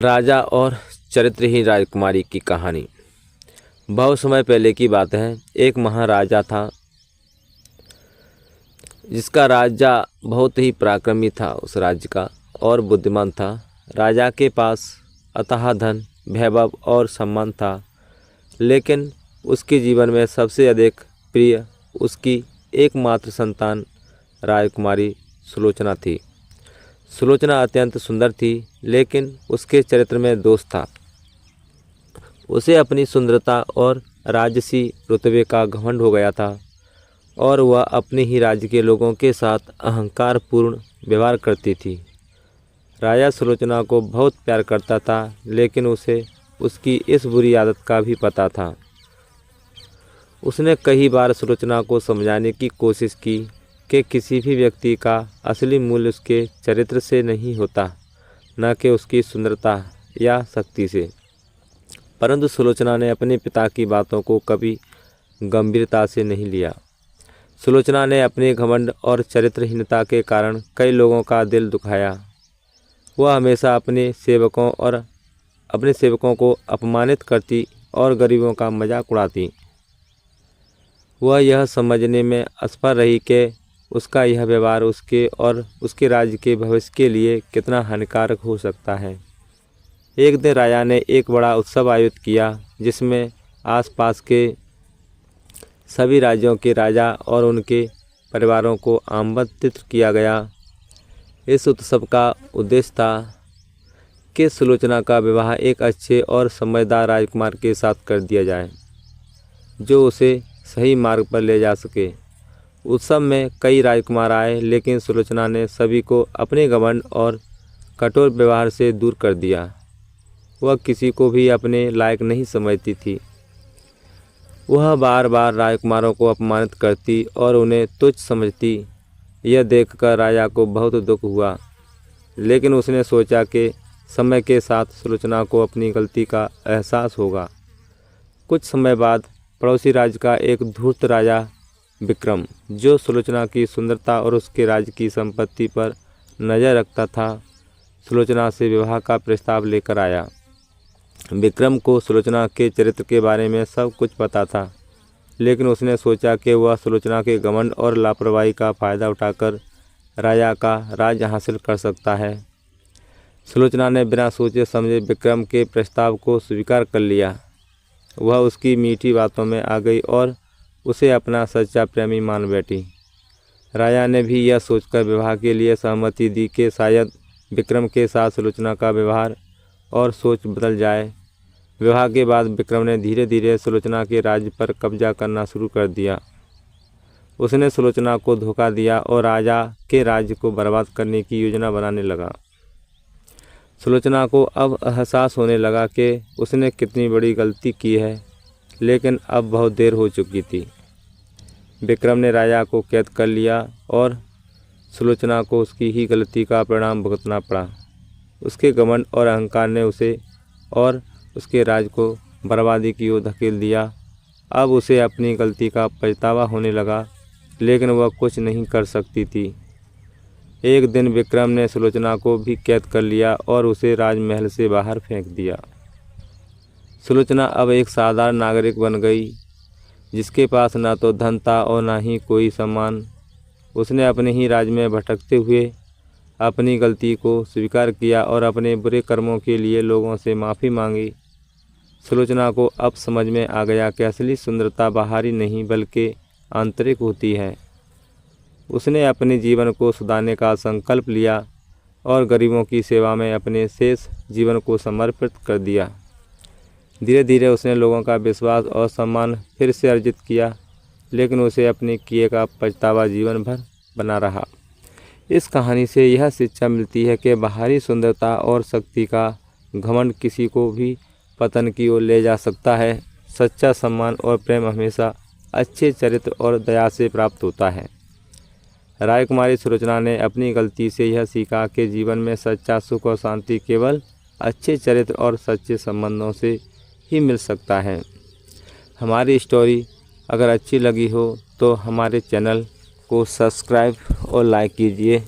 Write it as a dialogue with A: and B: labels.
A: राजा और चरित्रहीन राजकुमारी की कहानी। बहुत समय पहले की बात है। एक महाराजा था जिसका राजा बहुत ही पराक्रमी था उस राज्य का और बुद्धिमान था। राजा के पास अथाह धन, वैभव और सम्मान था, लेकिन उसके जीवन में सबसे अधिक प्रिय उसकी एकमात्र संतान राजकुमारी सुलोचना थी। सुलोचना अत्यंत सुंदर थी, लेकिन उसके चरित्र में दोष था। उसे अपनी सुंदरता और राजसी रुतबे का घमंड हो गया था और वह अपने ही राज्य के लोगों के साथ अहंकारपूर्ण व्यवहार करती थी। राजा सुलोचना को बहुत प्यार करता था, लेकिन उसे उसकी इस बुरी आदत का भी पता था। उसने कई बार सुलोचना को समझाने की कोशिश की कि किसी भी व्यक्ति का असली मूल्य उसके चरित्र से नहीं होता, न कि उसकी सुंदरता या शक्ति से। परंतु सुलोचना ने अपने पिता की बातों को कभी गंभीरता से नहीं लिया। सुलोचना ने अपने घमंड और चरित्रहीनता के कारण कई लोगों का दिल दुखाया। वह हमेशा अपने सेवकों को अपमानित करती और गरीबों का मजाक उड़ाती। वह यह समझने में असफल रही कि उसका यह व्यवहार उसके और उसके राज्य के भविष्य के लिए कितना हानिकारक हो सकता है। एक दिन राजा ने एक बड़ा उत्सव आयोजित किया, जिसमें आसपास के सभी राज्यों के राजा और उनके परिवारों को आमंत्रित किया गया। इस उत्सव का उद्देश्य था कि सुलोचना का विवाह एक अच्छे और समझदार राजकुमार के साथ कर दिया जाए, जो उसे सही मार्ग पर ले जा सके। उत्सव में कई राजकुमार आए, लेकिन सुलोचना ने सभी को अपने घमंड और कठोर व्यवहार से दूर कर दिया। वह किसी को भी अपने लायक नहीं समझती थी। वह बार बार राजकुमारों को अपमानित करती और उन्हें तुच्छ समझती। यह देखकर राजा को बहुत दुख हुआ, लेकिन उसने सोचा कि समय के साथ सुलोचना को अपनी गलती का एहसास होगा। कुछ समय बाद पड़ोसी राज्य का एक धूर्त राजा विक्रम, जो सुलोचना की सुंदरता और उसके राज्य की संपत्ति पर नज़र रखता था, सुलोचना से विवाह का प्रस्ताव लेकर आया। विक्रम को सुलोचना के चरित्र के बारे में सब कुछ पता था, लेकिन उसने सोचा कि वह सुलोचना के घमंड और लापरवाही का फ़ायदा उठाकर राजा का राज्य हासिल कर सकता है। सुलोचना ने बिना सोचे समझे विक्रम के प्रस्ताव को स्वीकार कर लिया। वह उसकी मीठी बातों में आ गई और उसे अपना सच्चा प्रेमी मान बैठी। राजा ने भी यह सोचकर विवाह के लिए सहमति दी कि शायद विक्रम के साथ सुलोचना का व्यवहार और सोच बदल जाए। विवाह के बाद विक्रम ने धीरे धीरे सुलोचना के राज्य पर कब्जा करना शुरू कर दिया। उसने सुलोचना को धोखा दिया और राजा के राज्य को बर्बाद करने की योजना बनाने लगा। सुलोचना को अब एहसास होने लगा कि उसने कितनी बड़ी गलती की है, लेकिन अब बहुत देर हो चुकी थी। विक्रम ने राजा को कैद कर लिया और सुलोचना को उसकी ही गलती का परिणाम भुगतना पड़ा। उसके घमंड और अहंकार ने उसे और उसके राज्य को बर्बादी की ओर धकेल दिया। अब उसे अपनी गलती का पछतावा होने लगा, लेकिन वह कुछ नहीं कर सकती थी। एक दिन विक्रम ने सुलोचना को भी कैद कर लिया और उसे राजमहल से बाहर फेंक दिया। सुलोचना अब एक साधारण नागरिक बन गई, जिसके पास ना तो धन था और ना ही कोई सम्मान। उसने अपने ही राज्य में भटकते हुए अपनी गलती को स्वीकार किया और अपने बुरे कर्मों के लिए लोगों से माफ़ी मांगी। सुलोचना को अब समझ में आ गया कि असली सुंदरता बाहरी नहीं बल्कि आंतरिक होती है। उसने अपने जीवन को सुधारने का संकल्प लिया और गरीबों की सेवा में अपने शेष जीवन को समर्पित कर दिया। धीरे धीरे उसने लोगों का विश्वास और सम्मान फिर से अर्जित किया, लेकिन उसे अपने किए का पछतावा जीवन भर बना रहा। इस कहानी से यह शिक्षा मिलती है कि बाहरी सुंदरता और शक्ति का घमंड किसी को भी पतन की ओर ले जा सकता है। सच्चा सम्मान और प्रेम हमेशा अच्छे चरित्र और दया से प्राप्त होता है। राजकुमारी सुलोचना ने अपनी गलती से यह सीखा कि जीवन में सच्चा सुख और शांति केवल अच्छे चरित्र और सच्चे संबंधों से ही मिल सकता है। हमारी स्टोरी अगर अच्छी लगी हो तो हमारे चैनल को सब्सक्राइब और लाइक कीजिए।